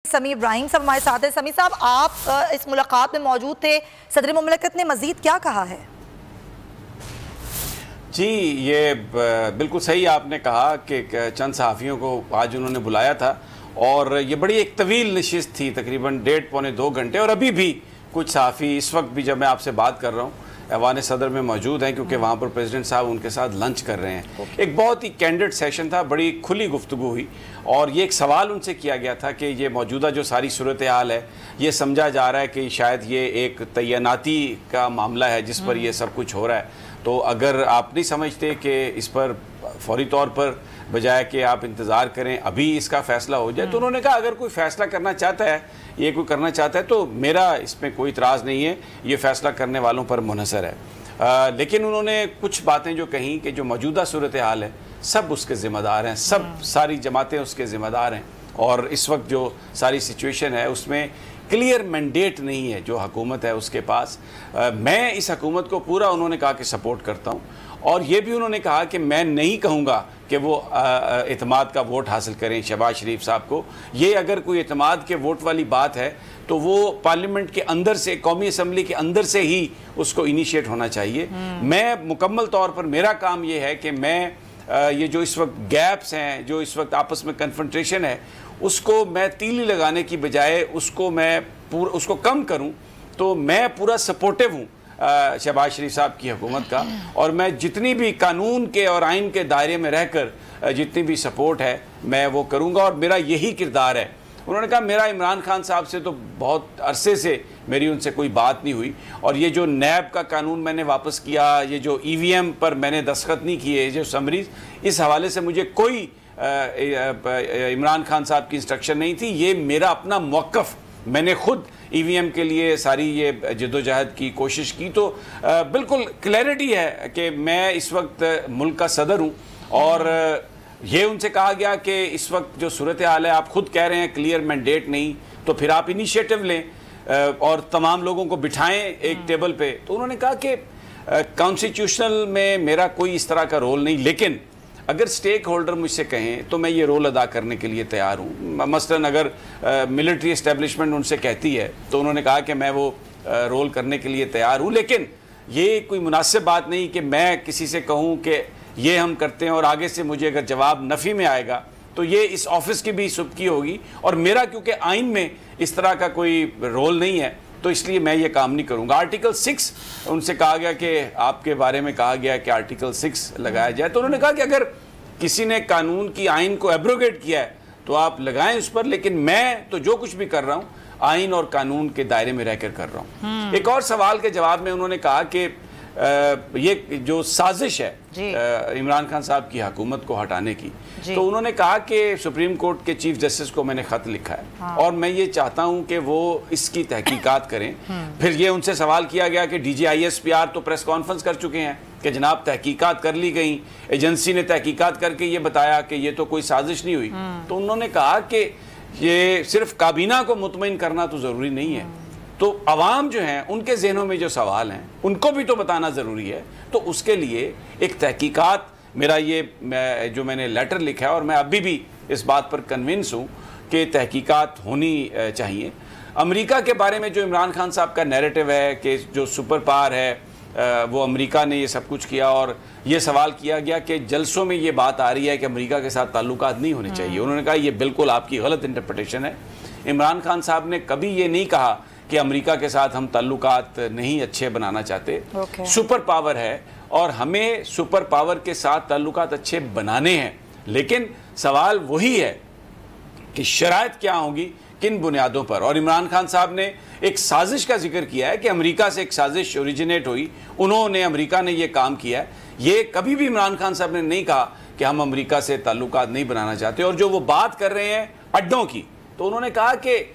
समी इब्राहिम साहब हमारे साथ हैं। समी साहब, आप इस मुलाकात में मौजूद थे, सदर मुमलकत ने मजीद क्या कहा है? जी, ये बिल्कुल सही आपने कहा कि चंद सहाफ़ियों को आज उन्होंने बुलाया था और ये बड़ी एक तवील नशिस्त थी, तकरीबन 1.5-2 घंटे। और अभी भी कुछ सहाफ़ी इस वक्त भी जब मैं आपसे बात कर रहा हूँ ऐवान सदर में मौजूद हैं, क्योंकि वहाँ पर प्रेसिडेंट साहब उनके साथ लंच कर रहे हैं। एक बहुत ही कैंडिड सेशन था, बड़ी खुली गुफ्तगू हुई और ये एक सवाल उनसे किया गया था कि ये मौजूदा जो सारी सूरत हाल है, ये समझा जा रहा है कि शायद ये एक तैनाती का मामला है जिस पर ये सब कुछ हो रहा है। तो अगर आप नहीं समझते कि इस पर फौरी तौर पर बजाय कि आप इंतज़ार करें अभी इसका फ़ैसला हो जाए, तो उन्होंने कहा अगर कोई फ़ैसला करना चाहता है, ये कोई करना चाहता है तो मेरा इसमें कोई इतराज़ नहीं है, ये फ़ैसला करने वालों पर मुनहसर है। लेकिन उन्होंने कुछ बातें जो कहीं कि जो मौजूदा सूरत हाल है सब उसके ज़िम्मेदार हैं, सब सारी जमातें उसके ज़िम्मेदार हैं। और इस वक्त जो सारी सिचुएशन है उसमें क्लियर मैंडेट नहीं है जो हुकूमत है उसके पास। मैं इस हुकूमत को पूरा उन्होंने कहा कि सपोर्ट करता हूँ और ये भी उन्होंने कहा कि मैं नहीं कहूँगा कि वो एतमाद का वोट हासिल करें शहबाज शरीफ साहब को। ये अगर कोई एतमाद के वोट वाली बात है तो वो पार्लियामेंट के अंदर से, कौमी असम्बली के अंदर से ही उसको इनिशिएट होना चाहिए। मैं मुकम्मल तौर पर मेरा काम ये है कि मैं ये जो इस वक्त गैप्स हैं, जो इस वक्त आपस में कन्फ्रंट्रेशन है, उसको मैं तीली लगाने की बजाय उसको कम करूं। तो मैं पूरा सपोर्टिव हूं शहबाज शरीफ साहब की हुकूमत का और मैं जितनी भी कानून के और आइन के दायरे में रहकर जितनी भी सपोर्ट है मैं वो करूंगा और मेरा यही किरदार है। उन्होंने कहा मेरा इमरान खान साहब से तो बहुत अरसे से मेरी उनसे कोई बात नहीं हुई और ये जो नैब का कानून मैंने वापस किया, ये जो EVM पर मैंने दस्तखत नहीं किए, जो समरीज, इस हवाले से मुझे कोई इमरान खान साहब की इंस्ट्रक्शन नहीं थी। ये मेरा अपना मौक़िफ़, मैंने खुद EVM के लिए सारी ये जद्दोजहद की कोशिश की। तो बिल्कुल क्लैरिटी है कि मैं इस वक्त मुल्क का सदर हूँ और ये उनसे कहा गया कि इस वक्त जो सूरत हाल है, आप खुद कह रहे हैं क्लियर मैंडेट नहीं, तो फिर आप इनिशिएटिव लें और तमाम लोगों को बिठाएं एक टेबल पे। तो उन्होंने कहा कि कॉन्स्टिट्यूशनल में मेरा कोई इस तरह का रोल नहीं, लेकिन अगर स्टेक होल्डर मुझसे कहें तो मैं ये रोल अदा करने के लिए तैयार हूँ। मसलन अगर मिलिट्री इस्टेब्लिशमेंट उनसे कहती है तो उन्होंने कहा कि मैं वो रोल करने के लिए तैयार हूँ, लेकिन ये कोई मुनासिब बात नहीं कि मैं किसी से कहूँ कि ये हम करते हैं और आगे से मुझे अगर जवाब नफ़ी में आएगा तो ये इस ऑफिस की भी सुबकी होगी और मेरा क्योंकि आइन में इस तरह का कोई रोल नहीं है तो इसलिए मैं ये काम नहीं करूँगा। आर्टिकल 6 उनसे कहा गया कि आपके बारे में कहा गया कि आर्टिकल 6 लगाया जाए, तो उन्होंने कहा कि अगर किसी ने कानून की आइन को एब्रोगेट किया है तो आप लगाएं उस पर, लेकिन मैं तो जो कुछ भी कर रहा हूँ आइन और कानून के दायरे में रहकर कर रहा हूँ। एक और सवाल के जवाब में उन्होंने कहा कि ये जो साजिश है इमरान खान साहब की हुकूमत को हटाने की, तो उन्होंने कहा कि सुप्रीम कोर्ट के चीफ जस्टिस को मैंने ख़त लिखा है और मैं ये चाहता हूं कि वो इसकी तहकीकात करें। फिर ये उनसे सवाल किया गया कि DG ISPR तो प्रेस कॉन्फ्रेंस कर चुके हैं कि जनाब तहकीकात कर ली गई, एजेंसी ने तहकीकात करके ये बताया कि ये तो कोई साजिश नहीं हुई। तो उन्होंने कहा कि ये सिर्फ काबीना को मुतमईन करना तो ज़रूरी नहीं है, तो अवाम जो हैं उनके जहनों में जो सवाल हैं उनको भी तो बताना ज़रूरी है। तो उसके लिए एक तहकीकात, मेरा ये जो मैंने लेटर लिखा है और मैं अभी भी इस बात पर कन्विंस हूँ कि तहकीकात होनी चाहिए। अमेरिका के बारे में जो इमरान खान साहब का नैरेटिव है कि जो सुपर पावर है वो अमेरिका ने ये सब कुछ किया, और ये सवाल किया गया कि जलसों में ये बात आ रही है कि अमेरिका के साथ ताल्लुकात नहीं होने चाहिए। उन्होंने कहा ये बिल्कुल आपकी गलत इंटरप्रिटेशन है। इमरान खान साहब ने कभी ये नहीं कहा कि अमेरिका के साथ हम ताल्लुकात नहीं अच्छे बनाना चाहते। सुपर पावर है और हमें सुपर पावर के साथ ताल्लुकात अच्छे बनाने हैं, लेकिन सवाल वही है कि शराइत क्या होंगी, किन बुनियादों पर। और इमरान खान साहब ने एक साजिश का जिक्र किया है कि अमेरिका से एक साजिश ओरिजिनेट हुई, उन्होंने, अमेरिका ने ये काम किया है। ये कभी भी इमरान खान साहब ने नहीं कहा कि हम अमेरिका से ताल्लुकात नहीं बनाना चाहते। और जो वो बात कर रहे हैं अड्डों की, तो उन्होंने कहा कि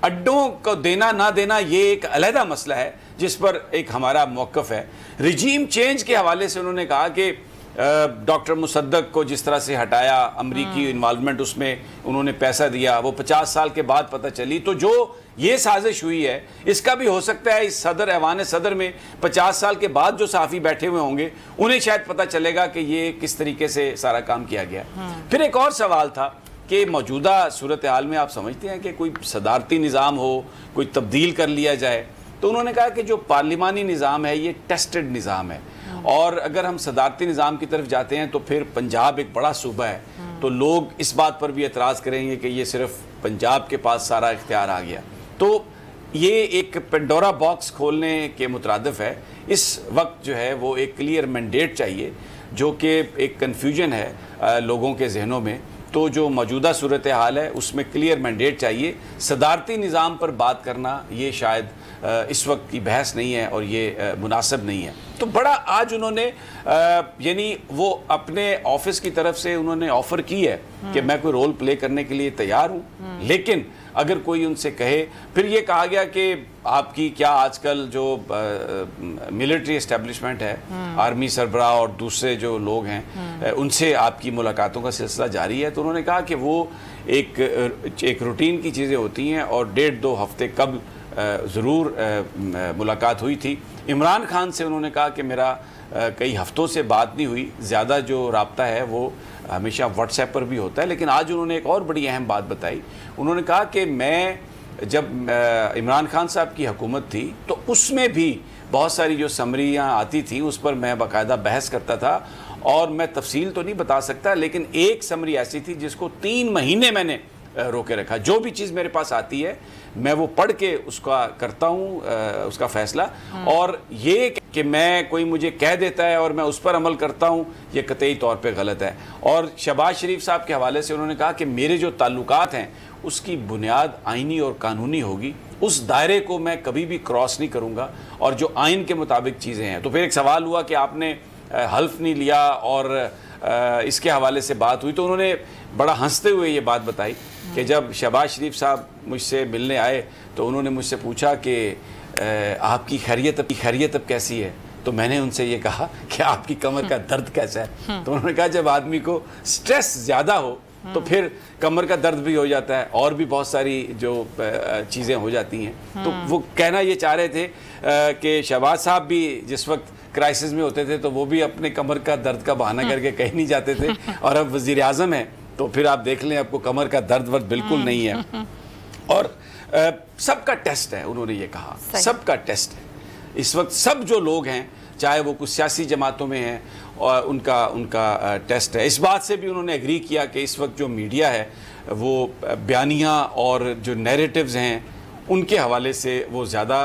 अड्डों को देना ना देना ये एक अलहदा मसला है जिस पर एक हमारा मौक़िफ़ है। रिजीम चेंज के हवाले से उन्होंने कहा कि डॉक्टर मुसद्दक को जिस तरह से हटाया, अमरीकी इन्वॉल्वमेंट उसमें उन्होंने पैसा दिया, वो 50 साल के बाद पता चली। तो जो ये साजिश हुई है इसका भी हो सकता है इस सदर ऐवान सदर में 50 साल के बाद जो सहाफ़ी बैठे हुए होंगे उन्हें शायद पता चलेगा कि ये किस तरीके से सारा काम किया गया। फिर एक और सवाल था कि मौजूदा सूरत हाल में आप समझते हैं कि कोई सदारती निज़ाम हो, कोई तब्दील कर लिया जाए? तो उन्होंने कहा कि जो पार्लिमानी निज़ाम है ये टेस्टेड निज़ाम है, और अगर हम सदारती निज़ाम की तरफ जाते हैं तो फिर पंजाब एक बड़ा सूबा है, तो लोग इस बात पर भी एतराज़ करेंगे कि ये सिर्फ पंजाब के पास सारा इख्तियार आ गया। तो ये एक पेंडोरा बॉक्स खोलने के मुतरादिफ है। इस वक्त जो है वो एक क्लियर मैंडेट चाहिए, जो कि एक कन्फ्यूजन है लोगों के जहनों में। तो जो मौजूदा सूरत हाल है उसमें क्लियर मैंडेट चाहिए। सदारती निज़ाम पर बात करना ये शायद इस वक्त की बहस नहीं है और ये मुनासिब नहीं है। तो बड़ा आज उन्होंने यानी वो अपने ऑफिस की तरफ से उन्होंने ऑफ़र की है कि मैं कोई रोल प्ले करने के लिए तैयार हूँ, लेकिन अगर कोई उनसे कहे, फिर ये कहा गया कि आपकी क्या आजकल जो मिलिट्री एस्टेब्लिशमेंट है, आर्मी सरबराह और दूसरे जो लोग हैं उनसे आपकी मुलाकातों का सिलसिला जारी है। तो उन्होंने कहा कि वो एक रूटीन की चीज़ें होती हैं और 1.5-2 हफ्ते कबल ज़रूर मुलाकात हुई थी। इमरान खान से उन्होंने कहा कि मेरा कई हफ्तों से बात नहीं हुई, ज़्यादा जो राब्ता है वो हमेशा व्हाट्सएप पर भी होता है। लेकिन आज उन्होंने एक और बड़ी अहम बात बताई। उन्होंने कहा कि मैं जब इमरान खान साहब की हुकूमत थी तो उसमें भी बहुत सारी जो समरियाँ आती थी उस पर मैं बाकायदा बहस करता था, और मैं तफसील तो नहीं बता सकता, लेकिन एक समरी ऐसी थी जिसको 3 महीने मैंने रोके रखा। जो भी चीज़ मेरे पास आती है मैं वो पढ़ के उसका करता हूँ उसका फ़ैसला, और ये कि मैं कोई मुझे कह देता है और मैं उस पर अमल करता हूँ, ये कतई तौर पे गलत है। और शहबाज शरीफ साहब के हवाले से उन्होंने कहा कि मेरे जो ताल्लुकात हैं उसकी बुनियाद आइनी और कानूनी होगी, उस दायरे को मैं कभी भी क्रॉस नहीं करूँगा, और जो आइन के मुताबिक चीज़ें हैं। तो फिर एक सवाल हुआ कि आपने हल्फ नहीं लिया और इसके हवाले से बात हुई, तो उन्होंने बड़ा हंसते हुए ये बात बताई कि जब शहबाज शरीफ साहब मुझसे मिलने आए तो उन्होंने मुझसे पूछा कि आपकी खैरियत अब कैसी है? तो मैंने उनसे ये कहा कि आपकी कमर का दर्द कैसा है? तो उन्होंने कहा जब आदमी को स्ट्रेस ज़्यादा हो तो फिर कमर का दर्द भी हो जाता है और भी बहुत सारी जो चीज़ें हो जाती हैं। तो वो कहना ये चाह रहे थे कि शहबाज साहब भी जिस वक्त क्राइसिस में होते थे तो वो भी अपने कमर का दर्द का बहाना करके कहीं नहीं जाते थे, और अब वज़ीर आज़म है तो फिर आप देख लें आपको कमर का दर्द वर्द बिल्कुल नहीं है। और सबका टेस्ट है, उन्होंने ये कहा, सबका टेस्ट है इस वक्त। सब जो लोग हैं चाहे वो कुछ सियासी जमातों में हैं और उनका टेस्ट है। इस बात से भी उन्होंने एग्री किया कि इस वक्त जो मीडिया है वो बयानिया और जो नैरेटिव्स हैं उनके हवाले से वो ज़्यादा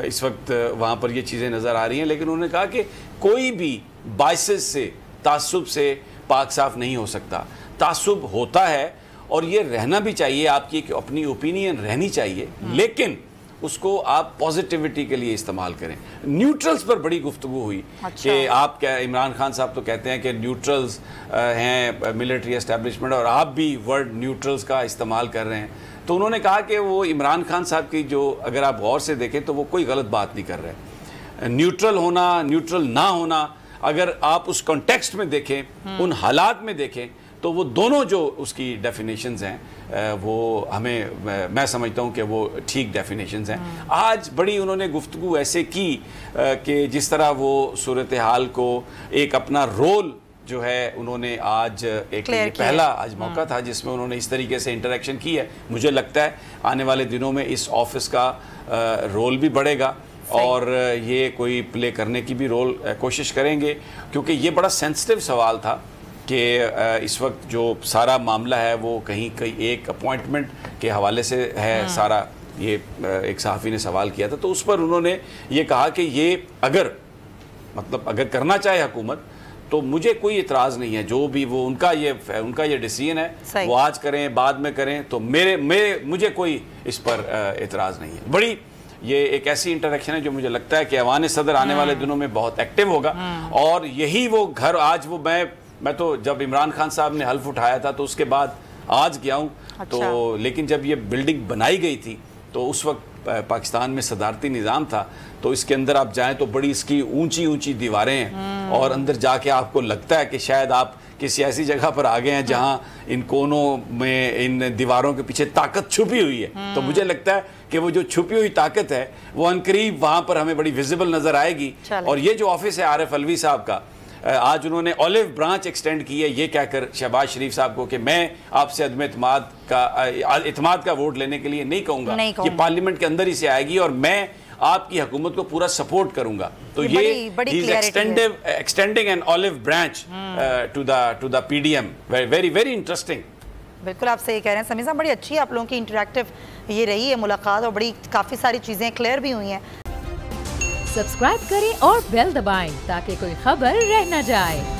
इस वक्त वहाँ पर ये चीज़ें नज़र आ रही हैं। लेकिन उन्होंने कहा कि कोई भी बाइसेस से, तासुब से पाक साफ नहीं हो सकता। तासुब होता है और ये रहना भी चाहिए, आपकी एक अपनी ओपिनियन रहनी चाहिए, लेकिन उसको आप पॉजिटिविटी के लिए इस्तेमाल करें। न्यूट्रल्स पर बड़ी गुफ्तगू हुई कि आप क्या, इमरान खान साहब तो कहते हैं कि न्यूट्रल्स हैं मिलिट्री एस्टेब्लिशमेंट, और आप भी वर्ड न्यूट्रल्स का इस्तेमाल कर रहे हैं। तो उन्होंने कहा कि वो इमरान खान साहब की जो, अगर आप गौर से देखें तो वो कोई गलत बात नहीं कर रहे। न्यूट्रल होना, न्यूट्रल ना होना, अगर आप उस कॉन्टेक्स्ट में देखें, उन हालात में देखें, तो वो दोनों जो उसकी डेफिनेशंस हैं वो हमें, मैं समझता हूँ कि वो ठीक डेफिनेशंस हैं। आज बड़ी उन्होंने गुफ्तगू ऐसे की कि जिस तरह वो सूरत हाल को एक अपना रोल जो है उन्होंने आज एक पहला आज मौका था जिसमें उन्होंने इस तरीके से इंटरेक्शन की है। मुझे लगता है आने वाले दिनों में इस ऑफिस का रोल भी बढ़ेगा और ये कोई प्ले करने की भी रोल कोशिश करेंगे, क्योंकि ये बड़ा सेंसिटिव सवाल था कि इस वक्त जो सारा मामला है वो कहीं एक अपॉइंटमेंट के हवाले से है सारा। ये एक सहाफ़ी ने सवाल किया था तो उस पर उन्होंने ये कहा कि ये अगर करना चाहे हुकूमत तो मुझे कोई इतराज़ नहीं है, जो भी वो उनका ये डिसीजन है, वो आज करें बाद में करें, तो मुझे कोई इस पर इतराज़ नहीं है। बड़ी ये एक ऐसी इंटरेक्शन है जो मुझे लगता है कि ऐवान सदर आने वाले दिनों में बहुत एक्टिव होगा, और यही वो घर आज वो मैं तो जब इमरान खान साहब ने हल्फ उठाया था तो उसके बाद आज गया हूँ। तो लेकिन जब ये बिल्डिंग बनाई गई थी तो उस वक्त पाकिस्तान में सदारती निज़ाम था, तो इसके अंदर आप जाएं तो बड़ी इसकी ऊंची ऊंची दीवारें हैं, और अंदर जाके आपको लगता है कि शायद आप किसी ऐसी जगह पर आ गए हैं जहां इन कोनों में, इन दीवारों के पीछे ताकत छुपी हुई है। तो मुझे लगता है कि वो जो छुपी हुई ताकत है वो अनकरीब वहां पर हमें बड़ी विजिबल नजर आएगी। और ये जो ऑफिस है आरिफ अलवी साहब का, आज उन्होंने ऑलिव ब्रांच एक्सटेंड की है, ये कहकर शहबाज शरीफ साहब को कि मैं आपसे अदम इत्माद का वोट लेने के लिए नहीं कहूँगा, ये पार्लियामेंट के अंदर ही से आएगी और मैं आपकी हुकूमत को पूरा सपोर्ट करूंगा। तो ये extending an olive branch to the PDM, very very interesting. बिल्कुल आप सही कह रहे हैं समीर साहब, बड़ी अच्छी आप लोगों की इंटरेक्टिव ये रही है मुलाकात और बड़ी काफ़ी सारी चीज़ें क्लियर भी हुई हैं। सब्सक्राइब करें और बेल दबाएं ताकि कोई खबर रह न जाए।